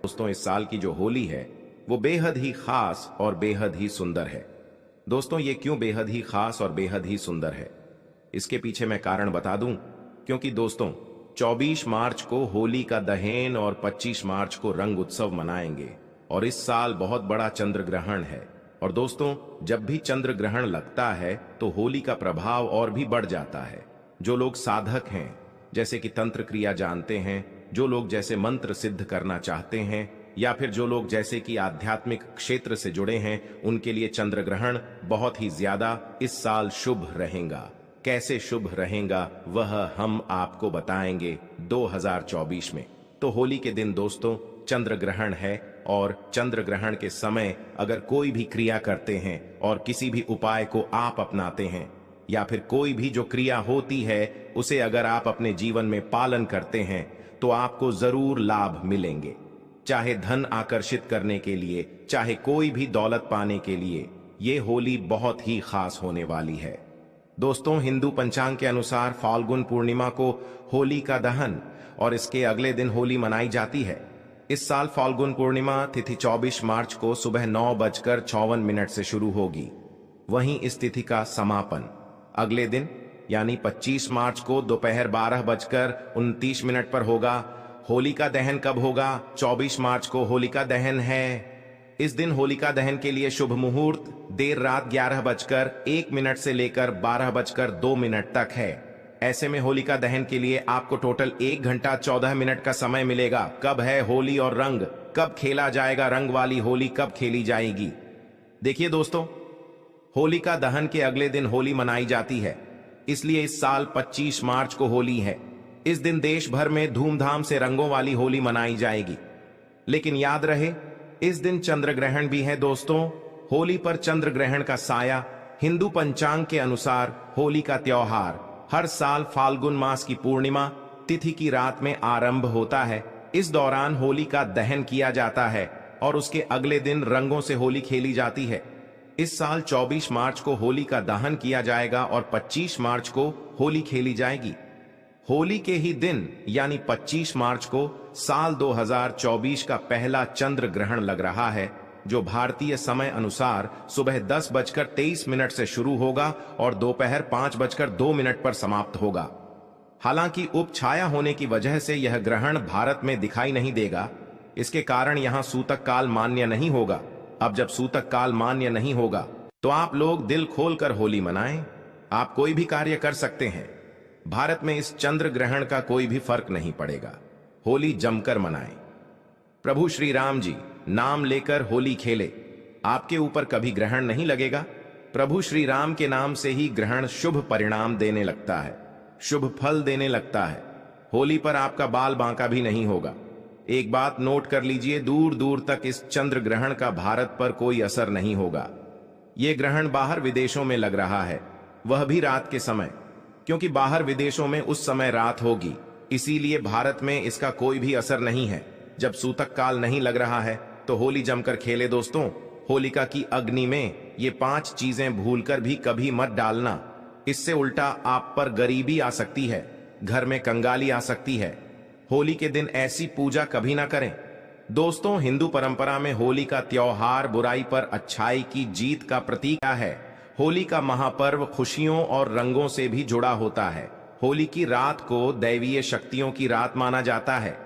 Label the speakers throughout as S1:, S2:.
S1: दोस्तों इस साल की जो होली है वो बेहद ही खास और बेहद ही सुंदर है। दोस्तों ये क्यों बेहद ही खास और बेहद ही सुंदर है, इसके पीछे मैं कारण बता दूं। क्योंकि दोस्तों 24 मार्च को होली का दहन और 25 मार्च को रंग उत्सव मनाएंगे और इस साल बहुत बड़ा चंद्र ग्रहण है। और दोस्तों जब भी चंद्र ग्रहण लगता है तो होली का प्रभाव और भी बढ़ जाता है। जो लोग साधक हैं, जैसे कि तंत्र क्रिया जानते हैं, जो लोग जैसे मंत्र सिद्ध करना चाहते हैं, या फिर जो लोग जैसे कि आध्यात्मिक क्षेत्र से जुड़े हैं, उनके लिए चंद्र ग्रहण बहुत ही ज्यादा इस साल शुभ रहेगा। कैसे शुभ रहेगा वह हम आपको बताएंगे 2024 में। तो होली के दिन दोस्तों चंद्र ग्रहण है और चंद्र ग्रहण के समय अगर कोई भी क्रिया करते हैं और किसी भी उपाय को आप अपनाते हैं या फिर कोई भी जो क्रिया होती है उसे अगर आप अपने जीवन में पालन करते हैं तो आपको जरूर लाभ मिलेंगे। चाहे धन आकर्षित करने के लिए, चाहे कोई भी दौलत पाने के लिए, ये होली बहुत ही खास होने वाली है। दोस्तों हिंदू पंचांग के अनुसार फाल्गुन पूर्णिमा को होली का दहन और इसके अगले दिन होली मनाई जाती है। इस साल फाल्गुन पूर्णिमा तिथि 24 मार्च को सुबह 9:54 से शुरू होगी। वहीं इस तिथि का समापन अगले दिन यानी 25 मार्च को दोपहर 12:29 पर होगा। होली का दहन कब होगा? 24 मार्च को होलिका दहन है। इस दिन होलिका दहन के लिए शुभ मुहूर्त देर रात 11:01 से लेकर 12:02 तक है। ऐसे में होलिका दहन के लिए आपको टोटल 1 घंटा 14 मिनट का समय मिलेगा। कब है होली और रंग, कब खेला जाएगा रंग वाली होली, कब खेली जाएगी? देखिए दोस्तों, होलिका दहन के अगले दिन होली मनाई जाती है, इसलिए इस साल 25 मार्च को होली है। इस दिन देश भर में धूमधाम से रंगों वाली होली मनाई जाएगी। लेकिन याद रहे इस दिन चंद्र ग्रहण भी है दोस्तों। होली पर चंद्र ग्रहण का साया हिंदू पंचांग के अनुसार होली का त्योहार हर साल फाल्गुन मास की पूर्णिमा तिथि की रात में आरंभ होता है। इस दौरान होली का दहन किया जाता है और उसके अगले दिन रंगों से होली खेली जाती है। इस साल 24 मार्च को होली का दहन किया जाएगा और 25 मार्च को होली खेली जाएगी। होली के ही दिन यानी 25 मार्च को साल 2024 का पहला चंद्र ग्रहण लग रहा है, जो भारतीय समय अनुसार सुबह 10:23 से शुरू होगा और दोपहर 5:02 पर समाप्त होगा। हालांकि उपछाया होने की वजह से यह ग्रहण भारत में दिखाई नहीं देगा। इसके कारण यहां सूतक काल मान्य नहीं होगा। अब जब सूतक काल मान्य नहीं होगा तो आप लोग दिल खोलकर होली मनाएं। आप कोई भी कार्य कर सकते हैं। भारत में इस चंद्र ग्रहण का कोई भी फर्क नहीं पड़ेगा। होली जमकर मनाएं। प्रभु श्री राम जी नाम लेकर होली खेले। आपके ऊपर कभी ग्रहण नहीं लगेगा। प्रभु श्री राम के नाम से ही ग्रहण शुभ परिणाम देने लगता है, शुभ फल देने लगता है। होली पर आपका बाल बांका भी नहीं होगा। एक बात नोट कर लीजिए, दूर दूर तक इस चंद्र ग्रहण का भारत पर कोई असर नहीं होगा। यह ग्रहण बाहर विदेशों में लग रहा है, वह भी रात के समय, क्योंकि बाहर विदेशों में उस समय रात होगी, इसीलिए भारत में इसका कोई भी असर नहीं है। जब सूतक काल नहीं लग रहा है तो होली जमकर खेले दोस्तों। होलिका की अग्नि में ये 5 चीजें भूलकर भी कभी मत डालना। इससे उल्टा आप पर गरीबी आ सकती है, घर में कंगाली आ सकती है। होली के दिन ऐसी पूजा कभी ना करें। दोस्तों हिंदू परंपरा में होली का त्योहार बुराई पर अच्छाई की जीत का प्रतीक है। होली का महापर्व खुशियों और रंगों से भी जुड़ा होता है। होली की रात को दैवीय शक्तियों की रात माना जाता है।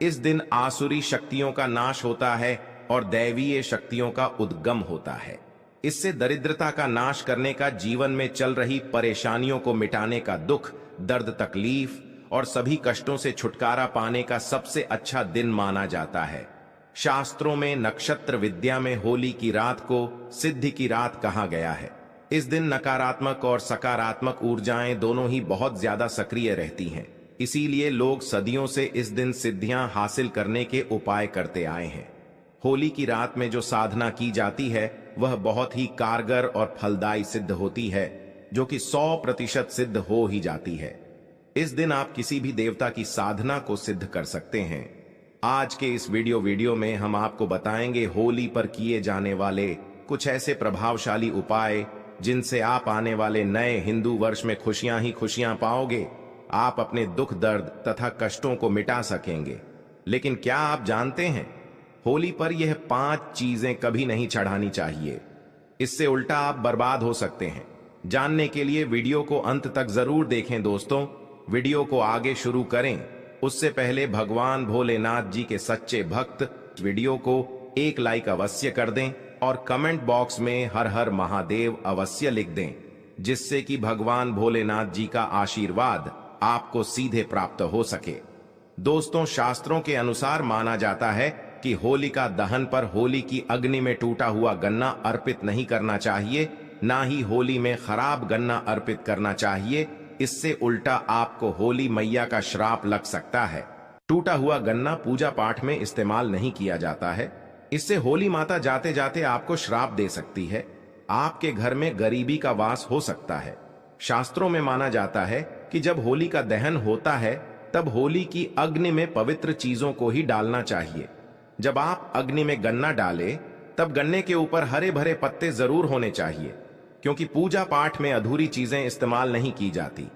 S1: इस दिन आसुरी शक्तियों का नाश होता है और दैवीय शक्तियों का उद्गम होता है। इससे दरिद्रता का नाश करने का, जीवन में चल रही परेशानियों को मिटाने का, दुख दर्द तकलीफ और सभी कष्टों से छुटकारा पाने का सबसे अच्छा दिन माना जाता है। शास्त्रों में नक्षत्र विद्या में होली की रात को सिद्धि की रात कहा गया है। इस दिन नकारात्मक और सकारात्मक ऊर्जाएं दोनों ही बहुत ज्यादा सक्रिय रहती हैं। इसीलिए लोग सदियों से इस दिन सिद्धियां हासिल करने के उपाय करते आए हैं। होली की रात में जो साधना की जाती है वह बहुत ही कारगर और फलदायी सिद्ध होती है, जो कि 100% सिद्ध हो ही जाती है। इस दिन आप किसी भी देवता की साधना को सिद्ध कर सकते हैं। आज के इस वीडियो में हम आपको बताएंगे होली पर किए जाने वाले कुछ ऐसे प्रभावशाली उपाय जिनसे आप आने वाले नए हिंदू वर्ष में खुशियां ही खुशियां पाओगे। आप अपने दुख दर्द तथा कष्टों को मिटा सकेंगे। लेकिन क्या आप जानते हैं होली पर यह 5 चीजें कभी नहीं चढ़ानी चाहिए, इससे उल्टा आप बर्बाद हो सकते हैं। जानने के लिए वीडियो को अंत तक जरूर देखें दोस्तों। वीडियो को आगे शुरू करें उससे पहले भगवान भोलेनाथ जी के सच्चे भक्त वीडियो को एक लाइक अवश्य कर दें और कमेंट बॉक्स में हर हर महादेव अवश्य लिख दें, जिससे कि भगवान भोलेनाथ जी का आशीर्वाद आपको सीधे प्राप्त हो सके। दोस्तों, शास्त्रों के अनुसार माना जाता है कि होलिका दहन पर होली की अग्नि में टूटा हुआ गन्ना अर्पित नहीं करना चाहिए, ना ही होली में खराब गन्ना अर्पित करना चाहिए। इससे उल्टा आपको होली मैया का श्राप लग सकता है। टूटा हुआ गन्ना पूजा पाठ में इस्तेमाल नहीं किया जाता है, इससे होली माता जाते जाते आपको श्राप दे सकती है। आपके घर में गरीबी का वास हो सकता है। शास्त्रों में माना जाता है कि जब होली का दहन होता है तब होली की अग्नि में पवित्र चीजों को ही डालना चाहिए। जब आप अग्नि में गन्ना डालें तब गन्ने के ऊपर हरे भरे पत्ते जरूर होने चाहिए, क्योंकि पूजा पाठ में अधूरी चीजें इस्तेमाल नहीं की जाती।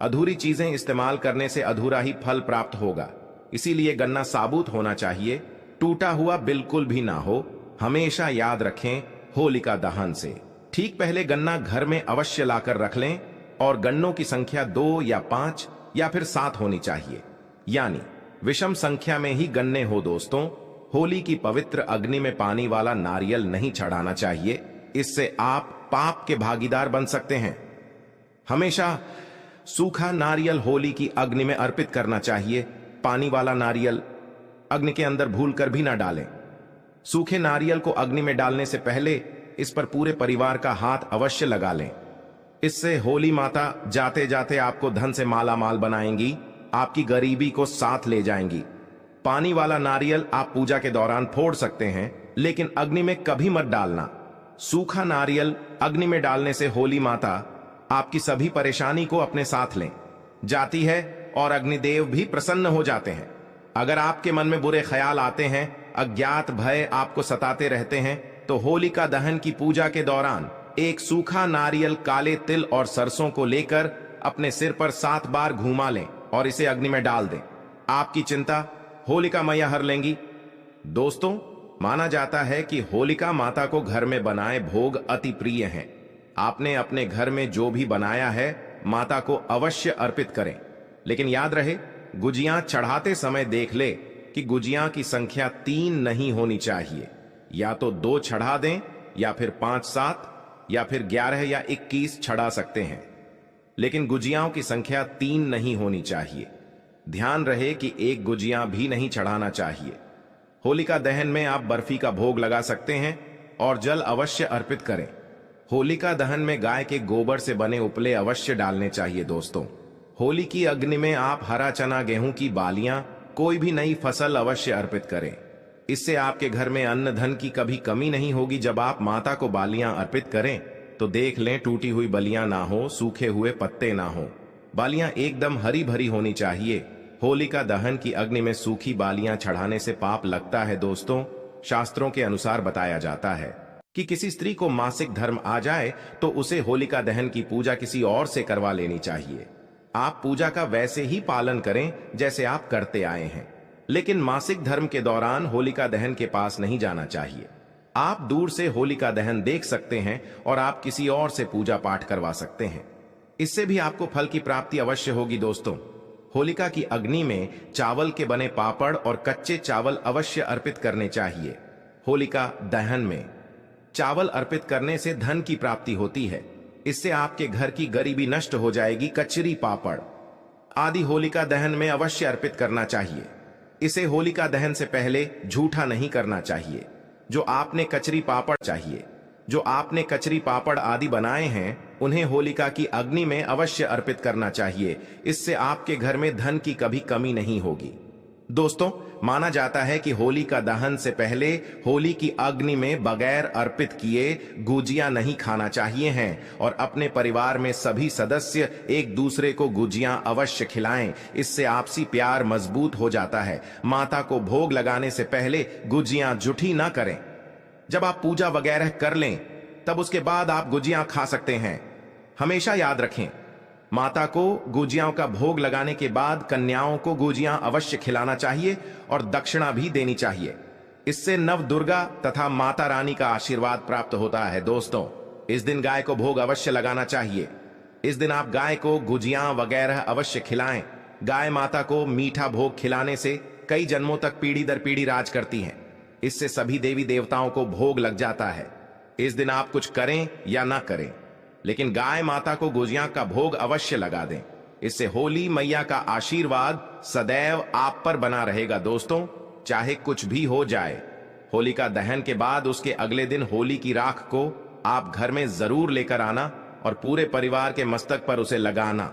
S1: अधूरी चीजें इस्तेमाल करने से अधूरा ही फल प्राप्त होगा। इसीलिए गन्ना साबुत होना चाहिए, टूटा हुआ बिल्कुल भी ना हो। हमेशा याद रखें, होलिका दहन से ठीक पहले गन्ना घर में अवश्य लाकर रख लें और गन्नों की संख्या 2 या 5 या फिर 7 होनी चाहिए, यानी विषम संख्या में ही गन्ने हो। दोस्तों, होली की पवित्र अग्नि में पानी वाला नारियल नहीं चढ़ाना चाहिए, इससे आप पाप के भागीदार बन सकते हैं। हमेशा सूखा नारियल होली की अग्नि में अर्पित करना चाहिए। पानी वाला नारियल अग्नि के अंदर भूलकर भी ना डालें। सूखे नारियल को अग्नि में डालने से पहले इस पर पूरे परिवार का हाथ अवश्य लगा लें। इससे होली माता जाते जाते आपको धन से माला माल बनाएंगी, आपकी गरीबी को साथ ले जाएंगी। पानी वाला नारियल आप पूजा के दौरान फोड़ सकते हैं, लेकिन अग्नि में कभी मत डालना। सूखा नारियल अग्नि में डालने से होली माता आपकी सभी परेशानी को अपने साथ लें जाती है और अग्निदेव भी प्रसन्न हो जाते हैं। अगर आपके मन में बुरे ख्याल आते हैं, अज्ञात भय आपको सताते रहते हैं, तो होलिका दहन की पूजा के दौरान एक सूखा नारियल काले तिल और सरसों को लेकर अपने सिर पर 7 बार घुमा लें और इसे अग्नि में डाल दें। आपकी चिंता होलिका मैया हर लेंगी। दोस्तों, माना जाता है कि होलिका माता को घर में बनाए भोग अति प्रिय हैं। आपने अपने घर में जो भी बनाया है माता को अवश्य अर्पित करें, लेकिन याद रहे, गुजियां चढ़ाते समय देख ले कि गुजियां की संख्या 3 नहीं होनी चाहिए। या तो 2 चढ़ा दें या फिर 5, 7 या फिर 11 या 21 चढ़ा सकते हैं, लेकिन गुजियाओं की संख्या 3 नहीं होनी चाहिए। ध्यान रहे कि एक गुजिया भी नहीं चढ़ाना चाहिए। होलिका दहन में आप बर्फी का भोग लगा सकते हैं और जल अवश्य अर्पित करें। होलिका दहन में गाय के गोबर से बने उपले अवश्य डालने चाहिए। दोस्तों, होली की अग्नि में आप हरा चना, गेहूं की बालियां, कोई भी नई फसल अवश्य अर्पित करें। इससे आपके घर में अन्न धन की कभी कमी नहीं होगी। जब आप माता को बालियां अर्पित करें तो देख लें टूटी हुई बलियां ना हो, सूखे हुए पत्ते ना हो। बालियां एकदम हरी भरी होनी चाहिए। होलिका दहन की अग्नि में सूखी बालियां चढ़ाने से पाप लगता है। दोस्तों, शास्त्रों के अनुसार बताया जाता है कि किसी स्त्री को मासिक धर्म आ जाए तो उसे होलिका दहन की पूजा किसी और से करवा लेनी चाहिए। आप पूजा का वैसे ही पालन करें जैसे आप करते आए हैं, लेकिन मासिक धर्म के दौरान होलिका दहन के पास नहीं जाना चाहिए। आप दूर से होलिका दहन देख सकते हैं और आप किसी और से पूजा पाठ करवा सकते हैं। इससे भी आपको फल की प्राप्ति अवश्य होगी। दोस्तों, होलिका की अग्नि में चावल के बने पापड़ और कच्चे चावल अवश्य अर्पित करने चाहिए। होलिका दहन में चावल अर्पित करने से धन की प्राप्ति होती है। इससे आपके घर की गरीबी नष्ट हो जाएगी। कचरी, पापड़ आदि होलिका दहन में अवश्य अर्पित करना चाहिए। इसे होलिका दहन से पहले झूठा नहीं करना चाहिए। जो आपने कचरी पापड़ आदि बनाए हैं उन्हें होलिका की अग्नि में अवश्य अर्पित करना चाहिए। इससे आपके घर में धन की कभी कमी नहीं होगी। दोस्तों, माना जाता है कि होलिका दहन से पहले होली की अग्नि में बगैर अर्पित किए गुजिया नहीं खाना चाहिए हैं और अपने परिवार में सभी सदस्य एक दूसरे को गुजिया अवश्य खिलाएं। इससे आपसी प्यार मजबूत हो जाता है। माता को भोग लगाने से पहले गुजिया जूठी ना करें। जब आप पूजा वगैरह कर लें तब उसके बाद आप गुजिया खा सकते हैं। हमेशा याद रखें, माता को गुजियाओं का भोग लगाने के बाद कन्याओं को गुजिया अवश्य खिलाना चाहिए और दक्षिणा भी देनी चाहिए। इससे नव दुर्गा तथा माता रानी का आशीर्वाद प्राप्त होता है। दोस्तों, इस दिन गाय को भोग अवश्य लगाना चाहिए। इस दिन आप गाय को गुजिया वगैरह अवश्य खिलाएं। गाय माता को मीठा भोग खिलाने से कई जन्मों तक पीढ़ी दर पीढ़ी राज करती हैं। इससे सभी देवी देवताओं को भोग लग जाता है। इस दिन आप कुछ करें या ना करें, लेकिन गाय माता को गुजिया का भोग अवश्य लगा दें। इससे होली मैया का आशीर्वाद सदैव आप पर बना रहेगा। दोस्तों, चाहे कुछ भी हो जाए, होलिका दहन के बाद उसके अगले दिन होली की राख को आप घर में जरूर लेकर आना और पूरे परिवार के मस्तक पर उसे लगाना।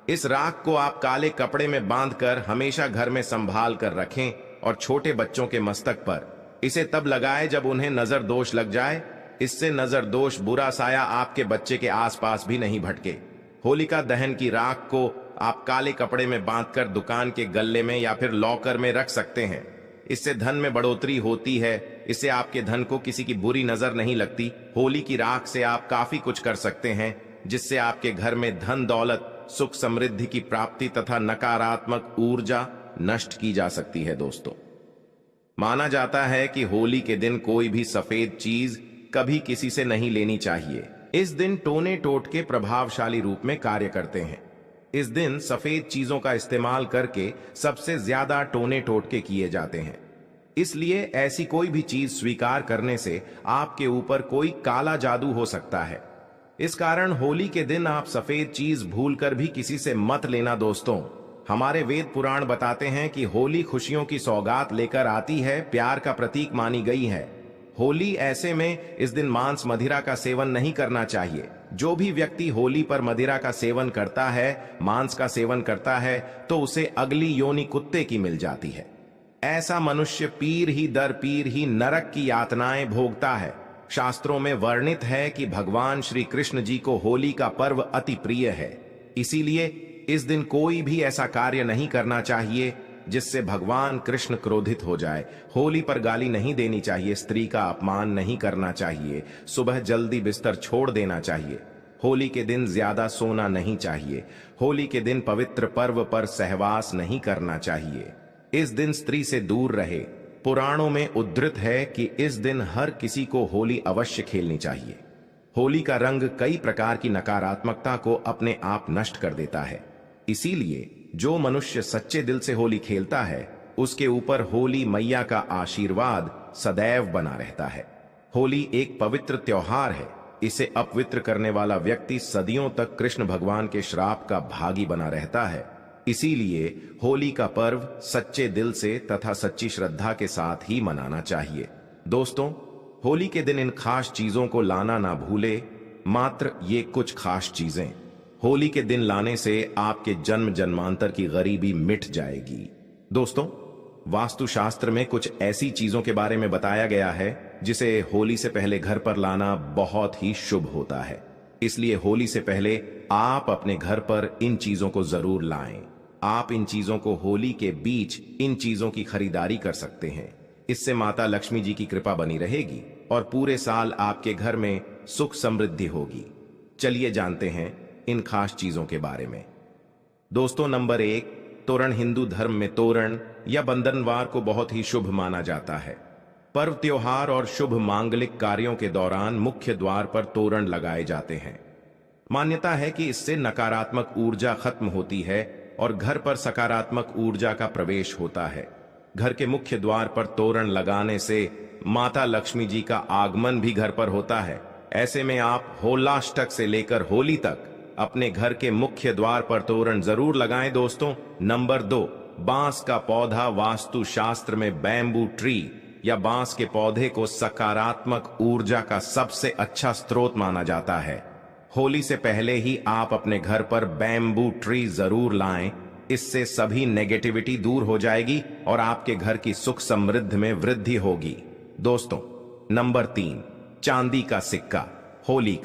S1: इस राख को आप काले कपड़े में बांधकर हमेशा घर में संभाल कर रखें और छोटे बच्चों के मस्तक पर इसे तब लगाएं जब उन्हें नजर दोष लग जाए। इससे नजर दोष बुरा साया आपके बच्चे के आसपास भी नहीं भटके। होलिका दहन की राख को आप काले कपड़े में बांधकर दुकान के गल्ले में या फिर लॉकर में रख सकते हैं। इससे धन में बढ़ोतरी होती है। इससे आपके धन को किसी की बुरी नजर नहीं लगती। होली की राख से आप काफी कुछ कर सकते हैं, जिससे आपके घर में धन दौलत सुख समृद्धि की प्राप्ति तथा नकारात्मक ऊर्जा नष्ट की जा सकती है। दोस्तों, माना जाता है कि होली के दिन कोई भी सफेद चीज कभी किसी से नहीं लेनी चाहिए। इस दिन टोने टोटके प्रभावशाली रूप में कार्य करते हैं। इस दिन सफेद चीजों का इस्तेमाल करके सबसे ज्यादा टोने टोटके किए जाते हैं। इसलिए ऐसी कोई भी चीज स्वीकार करने से आपके ऊपर कोई काला जादू हो सकता है। इस कारण होली के दिन आप सफेद चीज भूलकर भी किसी से मत लेना। दोस्तों, हमारे वेद पुराण बताते हैं कि होली खुशियों की सौगात लेकर आती है, प्यार का प्रतीक मानी गई है। होली ऐसे में इस दिन मांस मदिरा का सेवन नहीं करना चाहिए। जो भी व्यक्ति होली पर मदिरा का सेवन करता है, मांस का सेवन करता है, तो उसे अगली योनि कुत्ते की मिल जाती है। ऐसा मनुष्य पीर ही दर पीर ही नरक की यातनाएं भोगता है। शास्त्रों में वर्णित है कि भगवान श्री कृष्ण जी को होली का पर्व अति प्रिय है। इसीलिए इस दिन कोई भी ऐसा कार्य नहीं करना चाहिए जिससे भगवान कृष्ण क्रोधित हो जाए। होली पर गाली नहीं देनी चाहिए, स्त्री का अपमान नहीं करना चाहिए, सुबह जल्दी बिस्तर छोड़ देना चाहिए। होली के दिन ज्यादा सोना नहीं चाहिए। होली के दिन पवित्र पर्व पर सहवास नहीं करना चाहिए। इस दिन स्त्री से दूर रहे। पुराणों में उद्धृत है कि इस दिन हर किसी को होली अवश्य खेलनी चाहिए। होली का रंग कई प्रकार की नकारात्मकता को अपने आप नष्ट कर देता है। इसीलिए जो मनुष्य सच्चे दिल से होली खेलता है, उसके ऊपर होली मैया का आशीर्वाद सदैव बना रहता है। होली एक पवित्र त्योहार है। इसे अपवित्र करने वाला व्यक्ति सदियों तक कृष्ण भगवान के श्राप का भागी बना रहता है। इसीलिए होली का पर्व सच्चे दिल से तथा सच्ची श्रद्धा के साथ ही मनाना चाहिए। दोस्तों, होली के दिन इन खास चीजों को लाना ना भूले। मात्र ये कुछ खास चीजें होली के दिन लाने से आपके जन्म जन्मांतर की गरीबी मिट जाएगी। दोस्तों, वास्तुशास्त्र में कुछ ऐसी चीजों के बारे में बताया गया है जिसे होली से पहले घर पर लाना बहुत ही शुभ होता है। इसलिए होली से पहले आप अपने घर पर इन चीजों को जरूर लाएं। आप इन चीजों को होली के बीच इन चीजों की खरीदारी कर सकते हैं। इससे माता लक्ष्मी जी की कृपा बनी रहेगी और पूरे साल आपके घर में सुख समृद्धि होगी। चलिए जानते हैं इन खास चीजों के बारे में। दोस्तों, नंबर 1, तोरण। हिंदू धर्म में तोरण या बंधनवार को बहुत ही शुभ माना जाता है। पर्व, त्योहार और शुभ मांगलिक कार्यों के दौरान मुख्य द्वार पर तोरण लगाए जाते हैं। मान्यता है कि इससे नकारात्मक ऊर्जा खत्म होती है और घर पर सकारात्मक ऊर्जा का प्रवेश होता है। घर के मुख्य द्वार पर तोरण लगाने से माता लक्ष्मी जी का आगमन भी घर पर होता है। ऐसे में आप होलाष्टक से लेकर होली तक अपने घर के मुख्य द्वार पर तोरण जरूर लगाएं। दोस्तों, नंबर 2, बांस का पौधा। वास्तु शास्त्र में बैम्बू ट्री या बांस के पौधे को सकारात्मक ऊर्जा का सबसे अच्छा स्रोत माना जाता है। होली से पहले ही आप अपने घर पर बैम्बू ट्री जरूर लाएं। इससे सभी नेगेटिविटी दूर हो जाएगी और आपके घर की सुख समृद्धि में वृद्धि होगी। दोस्तों, नंबर 3, चांदी का सिक्का। होली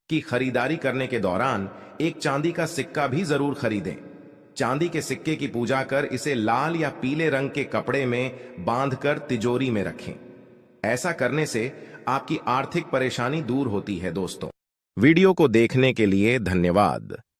S1: की खरीदारी करने के दौरान एक चांदी का सिक्का भी जरूर खरीदें। चांदी के सिक्के की पूजा कर इसे लाल या पीले रंग के कपड़े में बांधकर तिजोरी में रखें। ऐसा करने से आपकी आर्थिक परेशानी दूर होती है। दोस्तों, वीडियो को देखने के लिए धन्यवाद।